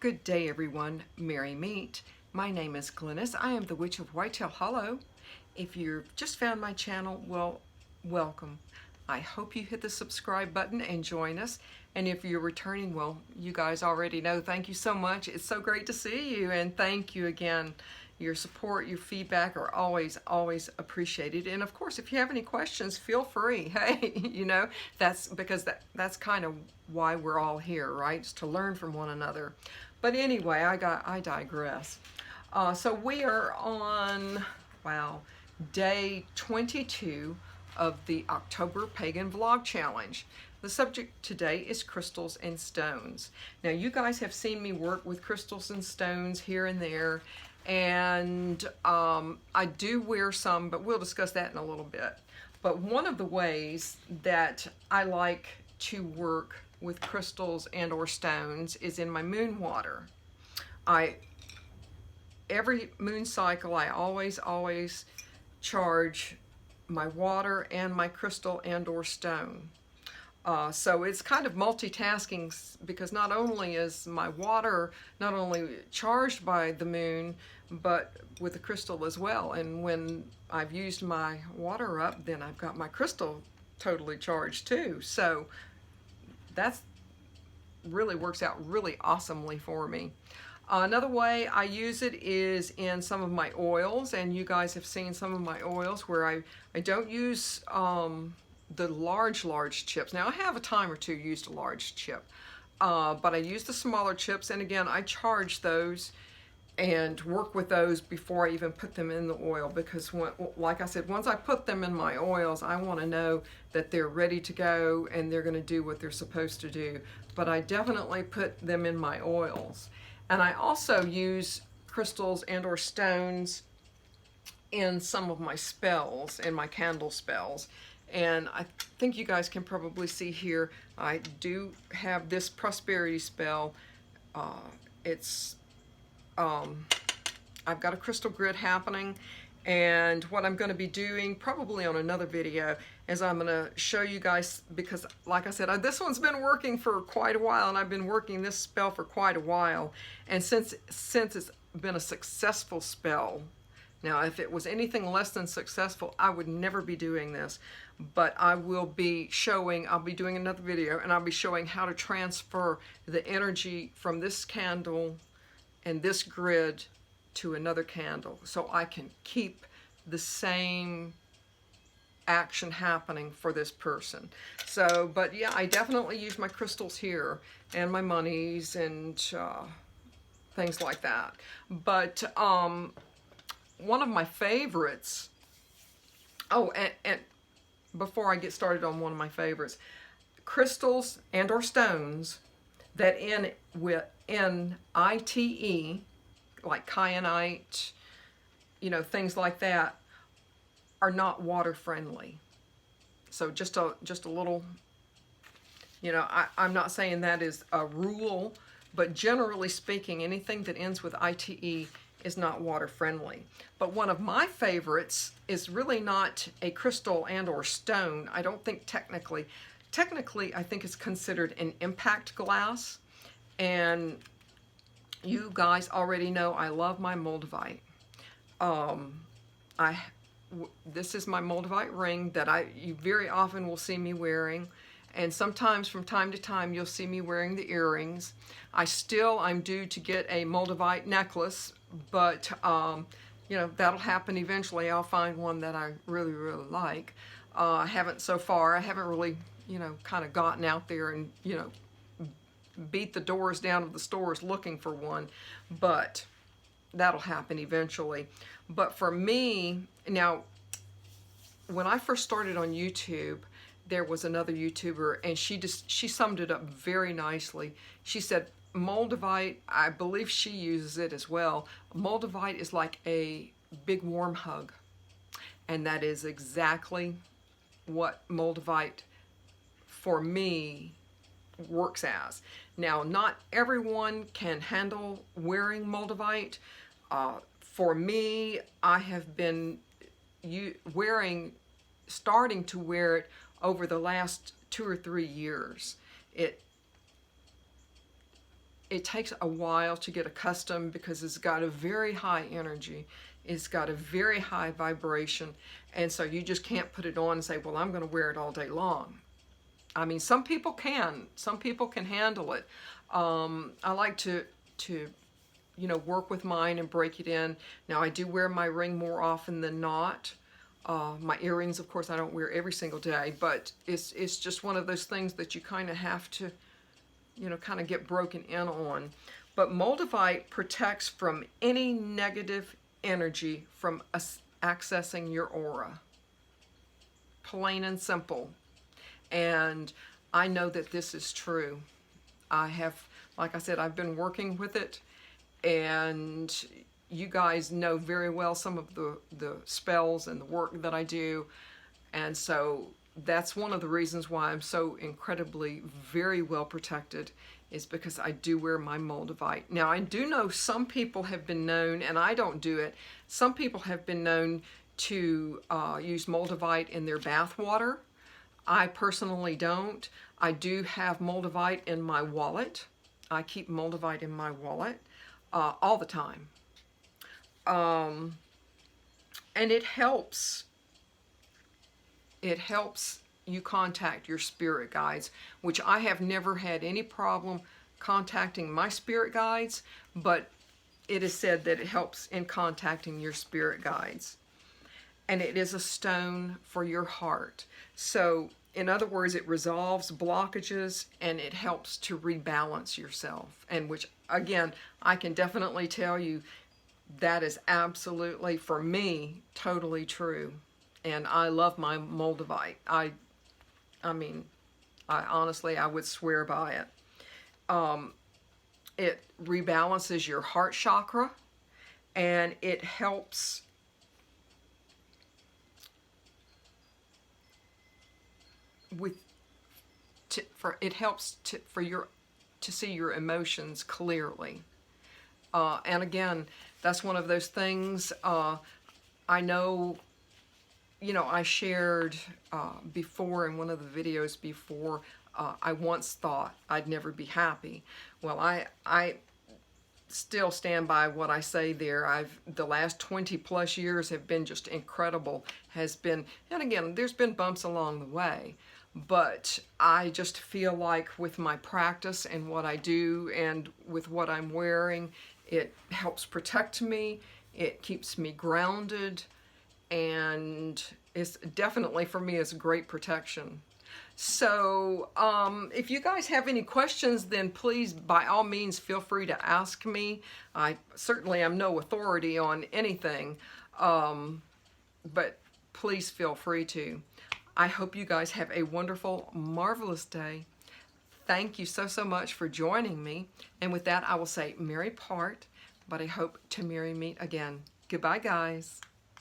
Good day, everyone. Merry meet. My name is Glennis. I am the Witch of Whitetail Hollow. If you've just found my channel, well, welcome. I hope you hit the subscribe button and join us. And if you're returning, well, you guys already know. Thank you so much. It's so great to see you, and thank you again. Your support, your feedback are always appreciated. And of course, if you have any questions, feel free. Hey, that's because that's kind of why we're all here, right? It's to learn from one another. But anyway, I digress. So we are on, wow, day 22 of the October Pagan Vlog Challenge. The subject today is crystals and stones. Now, you guys have seen me work with crystals and stones here and there, and I do wear some, but we'll discuss that in a little bit. But one of the ways that I like to work with crystals and or stones is in my moon water. Every moon cycle, I always charge my water and my crystal and or stone. So it's kind of multitasking, because not only is my water not only charged by the moon, but with the crystal as well. And when I've used my water up, then I've got my crystal totally charged too. So that's really works out really awesomely for me. Another way I use it is in some of my oils, and you guys have seen some of my oils where I don't use the large chips. Now, I have a time or two used a large chip, but I use the smaller chips, and again, I charge those and work with those before I even put them in the oil, because like I said, once I put them in my oils, I want to know that they're ready to go and they're going to do what they're supposed to do. But I definitely put them in my oils. And I also use crystals and or stones in some of my spells, in my candle spells. And I think you guys can probably see here, I do have this prosperity spell. I've got a crystal grid happening, and what I'm going to be doing probably on another video is I'm going to show you guys, because like I said, this one's been working for quite a while, and I've been working this spell for quite a while. And since it's been a successful spell, now if it was anything less than successful, I would never be doing this. But I'll be doing another video, and I'll be showing how to transfer the energy from this candle and this grid to another candle, so I can keep the same action happening for this person. So, but yeah, I definitely use my crystals here, and my monies, and things like that. But one of my favorites, and before I get started on one of my favorites, crystals and or stones that end with N-I-T-E, like kyanite, things like that, are not water friendly. So just a little, I'm not saying that is a rule, but generally speaking, anything that ends with ITE is not water friendly. But one of my favorites is really not a crystal and or stone. I don't think technically I think it's considered an impact glass. And you guys already know I love my Moldavite. This is my Moldavite ring that you very often will see me wearing, and sometimes from time to time you'll see me wearing the earrings. I'm due to get a Moldavite necklace, but that'll happen eventually. I'll find one that I really like. I haven't really kind of gotten out there and beat the doors down of the stores looking for one, but that'll happen eventually. But for me, now, when I first started on YouTube, there was another YouTuber, and she summed it up very nicely. She said, Moldavite, I believe she uses it as well, Moldavite is like a big warm hug. And that is exactly what Moldavite, for me, works as. Now, not everyone can handle wearing Moldavite. For me, I have been starting to wear it over the last 2 or 3 years. it takes a while to get accustomed because it's got a very high energy. It's got a very high vibration. And so you just can't put it on and say, well, I'm going to wear it all day long. I mean, some people can. Some people can handle it. I like to work with mine and break it in. Now, I do wear my ring more often than not. My earrings, of course, I don't wear every single day, but it's just one of those things that you kind of have to, kind of get broken in on. But Moldavite protects from any negative energy from accessing your aura. Plain and simple. And I know that this is true. I have, like I said, I've been working with it, and you guys know very well some of the spells and the work that I do. And so that's one of the reasons why I'm so incredibly very well protected, is because I do wear my Moldavite. Now, I do know some people have been known, and I don't do it, some people have been known to use Moldavite in their bath water. I personally don't. I do have Moldavite in my wallet. I keep Moldavite in my wallet all the time. And it helps. It helps you contact your spirit guides, which I have never had any problem contacting my spirit guides, but it is said that it helps in contacting your spirit guides. And it is a stone for your heart. So, in other words, it resolves blockages and it helps to rebalance yourself. And which, again, I can definitely tell you that is absolutely, for me, totally true. And I love my Moldavite. I mean, I honestly, I would swear by it. It rebalances your heart chakra, and it helps to see your emotions clearly. And again, that's one of those things I know, I shared before in one of the videos before, I once thought I'd never be happy. Well, I still stand by what I say there. The last 20 plus years have been just incredible. And again, there's been bumps along the way, but I just feel like with my practice and what I do and with what I'm wearing, it helps protect me, it keeps me grounded, and it's definitely, for me, it's a great protection. So if you guys have any questions, then please, by all means, feel free to ask me. I certainly am no authority on anything, but please feel free to. I hope you guys have a wonderful, marvelous day. Thank you so, so much for joining me. And with that, I will say merry part, but I hope to merry meet again. Goodbye, guys.